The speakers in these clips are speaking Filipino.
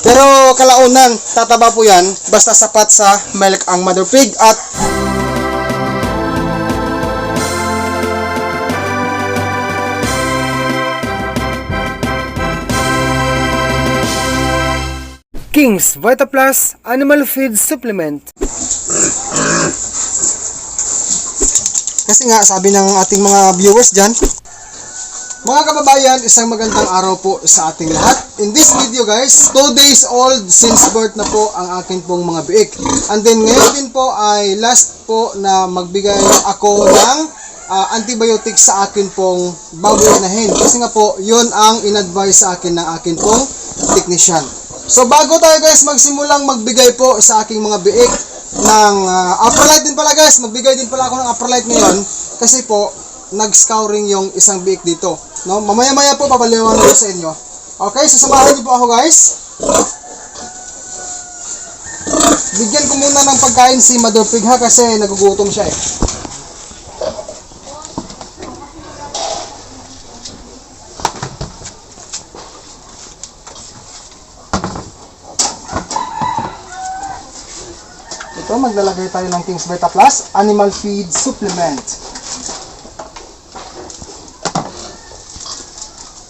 Pero kalaunan, tataba po yan basta sapat sa milk ang mother pig at King's Vita Plus Animal Feed Supplement. kasi nga sabi ng ating mga viewers dyan, mga kababayan, isang magandang araw po sa ating lahat. In this video guys, 2 days old since birth na po ang akin pong mga biik. And then ngayon din po ay last po na magbigay ako ng antibiotics sa akin pong baboy na hen. Kasi nga po, yun ang in-advise sa akin ng akin pong technician. So bago tayo guys magsimulang magbigay po sa aking mga biik ng Aprolite din pala guys, magbigay din pala ako ng Aprolite ngayon kasi po nag-scouring yung isang biik dito. No? Mamaya-maya po papaliwanag ko sa inyo. Okay, sasamahan niyo po ako guys. Bigyan ko muna ng pagkain si Mother Pig ha kasi nagugutom siya eh. Ito, maglalagay tayo ng King's Vita Plus Animal Feed Supplement.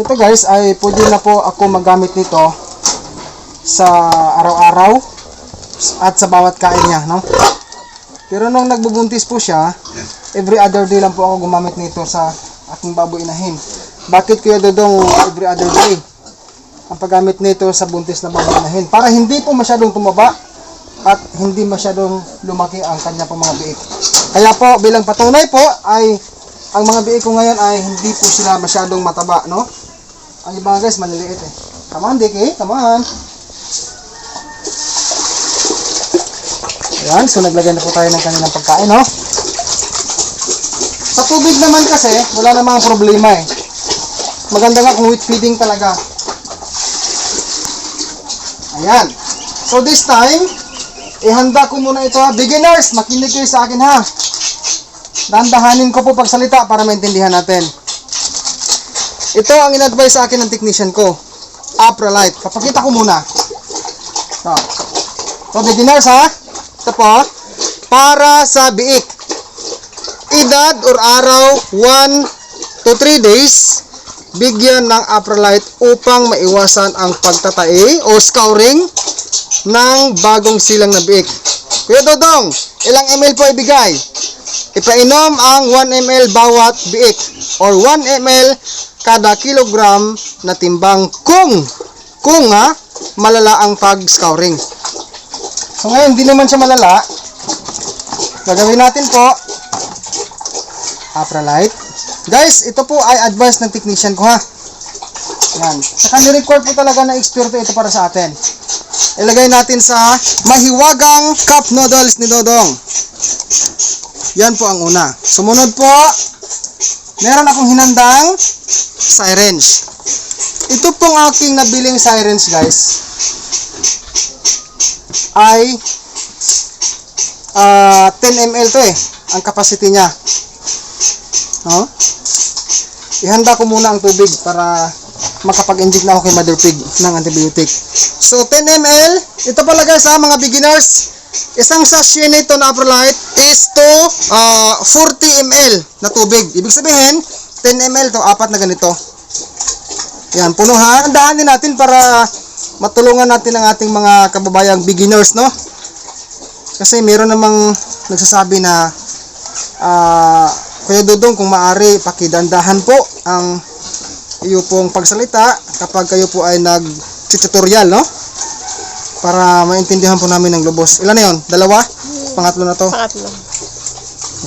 Ito guys ay pwede na po ako magamit nito sa araw-araw at sa bawat kain niya, no? Pero nung nagbubuntis po siya, every other day lang po ako gumamit nito sa aking baboy inahin. Bakit Kuya Dodong every other day ang paggamit nito sa buntis na baboy inahin? Para hindi po masyadong tumaba at hindi masyadong lumaki ang kanya pong mga biik. Kaya po bilang patunay po ay ang mga biik ko ngayon ay hindi po sila masyadong mataba, no? Ang iba guys maliliit eh. Come on Diki, come on. Ayan, so naglagay na po tayo ng kanilang pagkain, no? Sa tubig naman kasi wala namang problema eh. Maganda nga kung wheat feeding talaga. Ayan. So this time ihanda ko muna ito ha. Beginners, makinig kayo sa akin ha. Dahan-dahanin ko po pagsalita para maintindihan natin. Ito ang in-advise sa akin ng technician ko. Aprolite. Papakita ko muna. So beginners ha. Ito po. Para sa biik. Edad or araw 1 to 3 days. Bigyan ng Aprolite upang maiwasan ang pagtatai o scouring ng bagong silang na biik. Kuya Dodong, ilang ml po ibigay? Ipainom ang 1 ml bawat biik or 1 ml kada kilogram na timbang kung malala ang pag-scouring. So ngayon, hindi naman siya malala. Gagawin natin po Aprolite. Guys, ito po ay advice ng technician ko ha. Yan. Saka ni-record po talaga na eksperto ito para sa atin. Ilagay natin sa mahiwagang cup noodles ni Dodong. Yan po ang una. Sumunod po, meron akong hinandang syringe. Ito pong aking nabiling syringe guys ay 10 ml to eh. Ang capacity niya. No? Ihanda ko muna ang tubig para makapag-inject na ako kay Mother Pig ng antibiotic. So 10 ml, ito pala guys ha mga beginners, isang sachet nito na Aprolite is to 40 ml na tubig. Ibig sabihin, 10 ml to, apat na ganito. Yan, punuhan. Andahan din natin para matulungan natin ang ating mga kababayang beginners, no? Kasi meron namang nagsasabi na Kuya Dodong, kung maaari, pakidandahan po ang iyo pong pagsalita kapag kayo po ay nag-tutorial, no? Para maintindihan po namin ng lubos. Ilan na yun? Dalawa? Pangatlo na to? Pangatlo.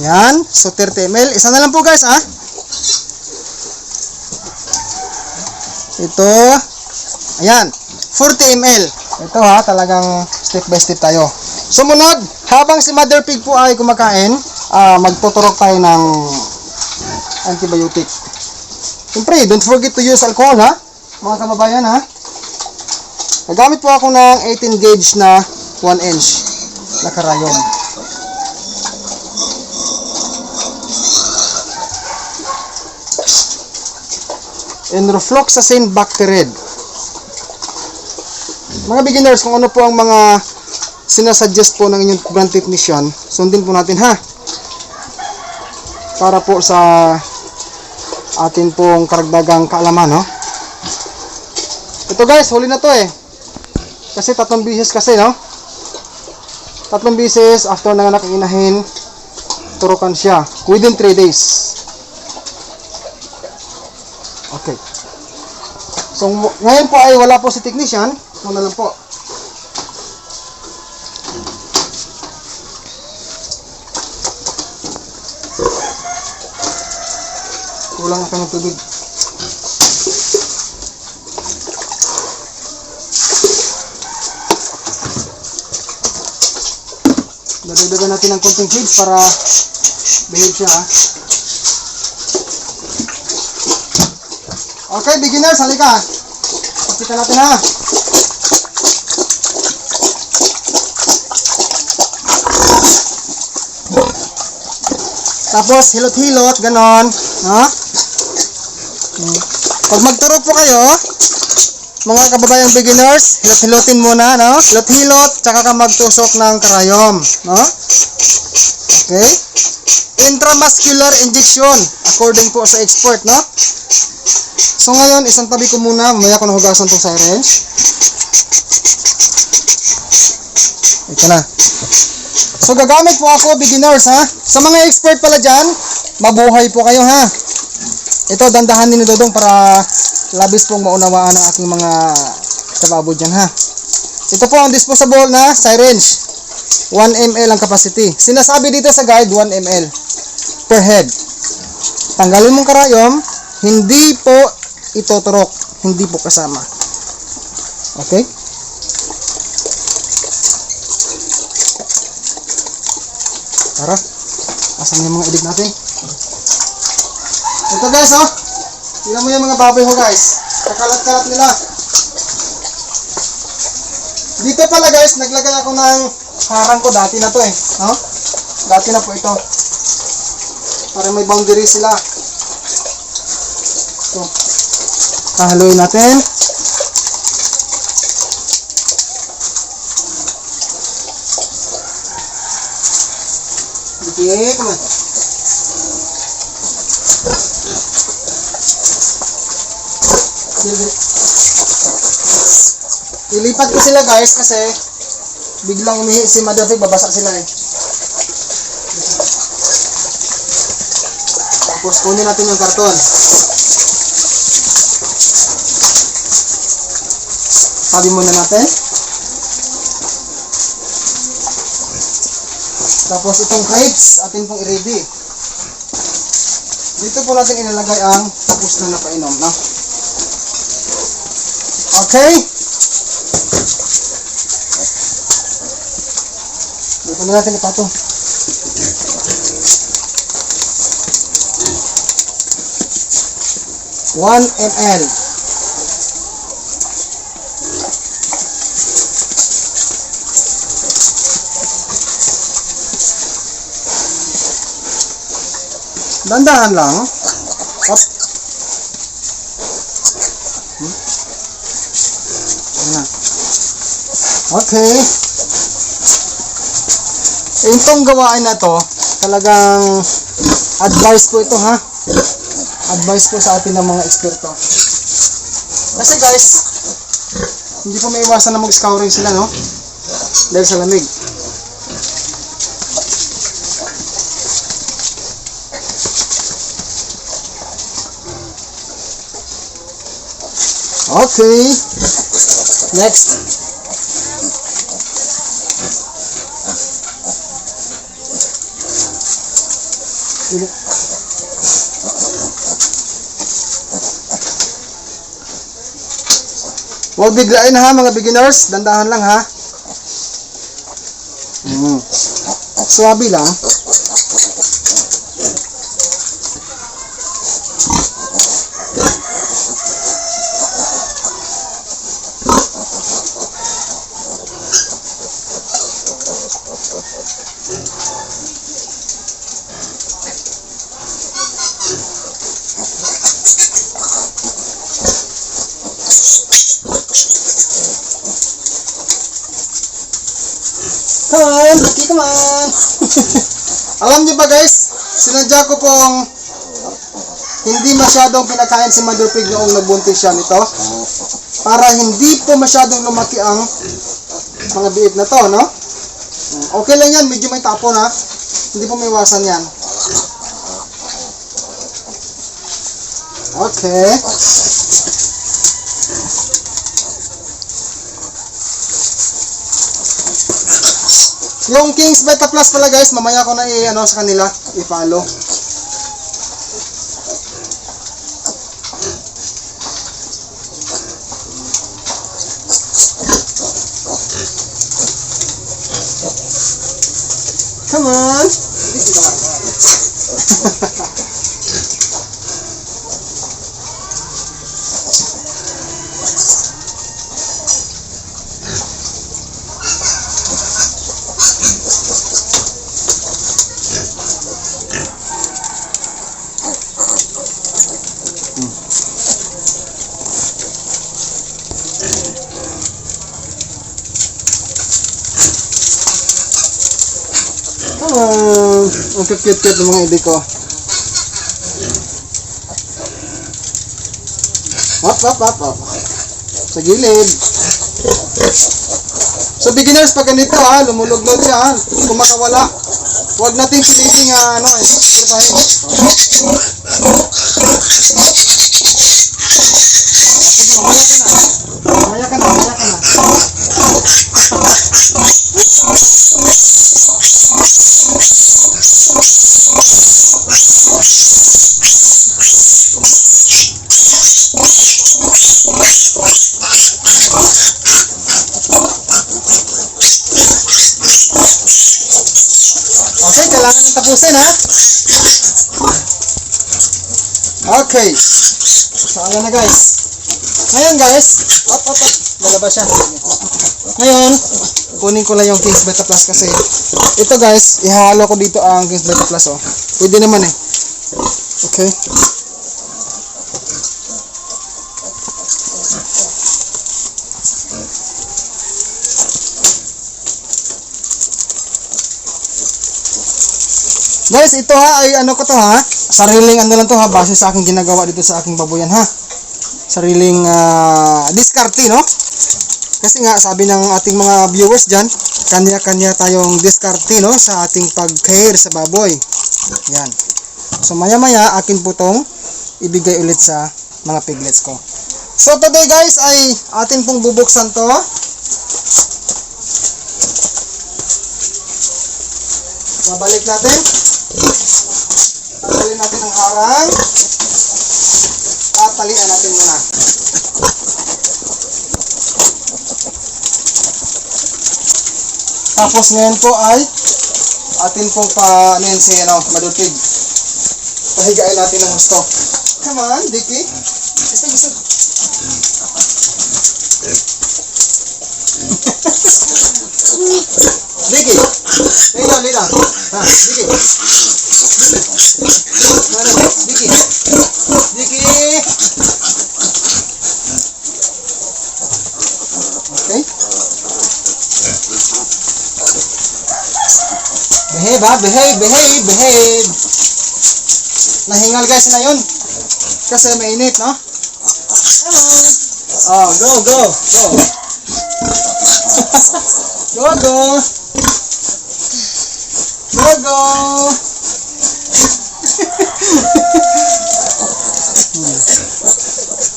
Yan. So 30 ml. Isa na lang po guys, ha? Ito. Ayan. 40 ml. Ito ha, talagang step by step tayo. Sumunod, habang si Mother Pig po ay kumakain, magtuturok tayo ng antibiotic. Siyempre, don't forget to use alcohol ha, mga kababayan ha. Nagamit po ako ng 18 gauge na 1 inch na karayon. Enrofloxacin bacterid. Mga beginners, kung ano po ang mga sinasuggest po ng inyong brand technician, sundin po natin ha. Para po sa atin pong karagdagang kaalaman, no? Ito guys, huli na to eh. Kasi 3 bisis kasi, no? 3 bisis after nanganak ang inahin, turukan siya within 3 days. Okay. So, ngayon po ay wala po si technician. Muna lang po. Kulang ako ng tubig. Dadagdagan natin ng konting feeds para behave siya. Okay, beginners, halika. Pakita natin ha. Tapos, hilot-hilot, ganon. Ha? Pag magturok po kayo, mga kababayang beginners, hilot-hilotin muna, no? Hilot-hilot, tsaka ka magtusok ng karayom, no? Okay? Intramuscular injection, according po sa expert, no? So ngayon, isang tabi ko muna, mamaya ko nahugasan tong syringe. Ito na. So gagamit po ako, beginners, ha? Sa mga expert pala dyan, mabuhay po kayo, ha? Ito, dandahanin ni Dodong para labis pong maunawaan ang aking mga kababo dyan, ha? Ito po ang disposable na syringe. 1 ml ang capacity. Sinasabi dito sa guide, 1 ml per head. Tanggalin mong karayom, hindi po ituturok, hindi po kasama. Okay? Tara, asan yung mga edit natin? Ito guys, oh. Tingnan mo yung mga baboy ho guys. Kakalat-kalat nila. Dito pala guys, naglagay ako ng harang ko. Dati na to eh. No? Dati na po ito. Para may boundary sila. So, haluin natin. Okay, come on. Ilipat ko sila guys kasi biglang umihi si Mother, babasa sila eh. Tapos kunin natin yung karton. Sabi muna natin. Tapos itong crates atin pong i-ready. Dito po natin ilalagay ang tapos na napainom, no? Okay? Dito na natin ipatong. One ml. Dandahan lang. Up. Ayan. Okay. Itong gawain na to, talagang advice po ito ha. Advice po sa atin ng mga eksperto. Kasi guys, hindi po may iwasan na mag-scouring sila, no? Dahil sa lamig. Okay. Next. Huwag biglain ha mga beginners, dandahan lang ha. Swabe lang. Dicky, come on! Alam niyo ba guys, sinadya ko pong hindi masyadong pinakain si Mother Pig noong nagbuntis siya nito. Para hindi po masyadong lumaki ang mga biik na to, no? Okay lang yan, medyo may tapon ha. Hindi po may iwasan yan. Okay. Yung King's Beta Plus pala guys, mamaya ko na i-ano sa kanila, i-follow. Come on. Ang cute-cute ng mga edi ko. Hop. Sa gilid. So beginners, pag ganito ha, lumuluglod siya ha, kung makawala. Huwag natin piliting Mamaya ka na. Okay, kailangan nang tapusin ha. Okay. So ayan na guys. Ngayon guys, lalabas siya. Ngayon, kunin ko lang yung King's Beta Plus kasi ito guys, ihalo ko dito ang King's Beta Plus oh. Pwede naman eh. Okay. Guys, ito ha, ay ano ko to ha, sariling ano lang to ha, base sa aking ginagawa dito sa aking baboyan ha. Sariling diskarte, no? Kasi nga, sabi ng ating mga viewers dyan, kanya-kanya tayong diskarte, no? Sa ating pag-care sa baboy. Yan. So, maya-maya, akin po tong ibigay ulit sa mga piglets ko. So, today guys, ay atin pong bubuksan to. Babalik natin. Tanggalin natin ang harang. At talian natin muna. Tapos ngayon po ay atin pong pa-anin si Mother Pig. Pahigain natin ng gusto. Come on, Dicky. Gusto. Dicky. Lay down. Ha, Dicky. Dicky. Okay. Behave. Nahingal guys na yun. Kasi mainit, no? Oh, go. Go.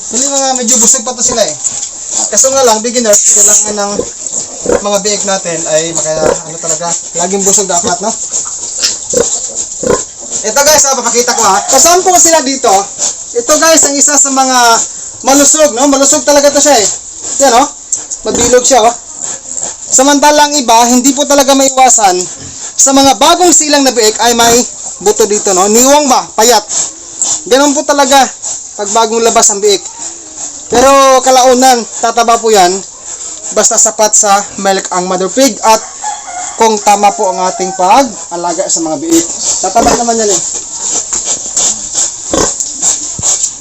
Hindi mga medyo busog pa to sila eh. Kaso nga lang, beginners, kailangan ng mga biik natin ay talaga, laging busog dapat, no? Ito guys, papakita ko ha. Kasama po sila dito. Ito guys, ang isa sa mga malusog, no? Malusog talaga to siya eh. Yan, no? Mabilog siya, oh. Samantalang iba, hindi po talaga maiwasan. Sa mga bagong silang na biik ay may buto dito, no? Niwang ba? Payat. Ganun po talaga pag bagong labas ang biik. Pero kalaunan, tataba po yan basta sapat sa milk ang Mother Pig at kung tama po ang ating pag-alaga sa mga biik. Tataba naman yan eh.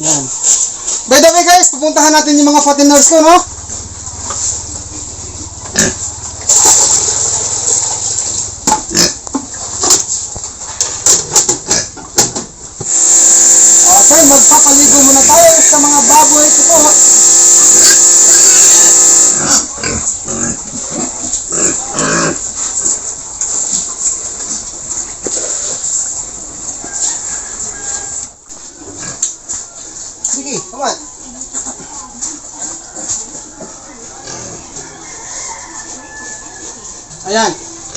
Yan. By the way guys, pupuntahan natin yung mga fatteners ko, no? sa mga baboy ko po. Sige, come on. Ayan.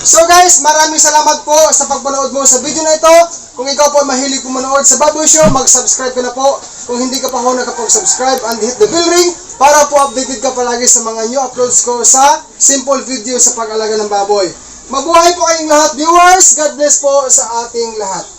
So guys, maraming salamat po sa pagpanood mo sa video na ito. Kung ikaw po mahilig po manood sa Baboy Show, mag-subscribe ka na po. Kung hindi ka pa ho nakapag-subscribe, and hit the bell ring para po updated ka palagi sa mga new uploads ko sa simple video sa pag-alaga ng baboy. Mabuhay po kayong lahat, viewers. God bless po sa ating lahat.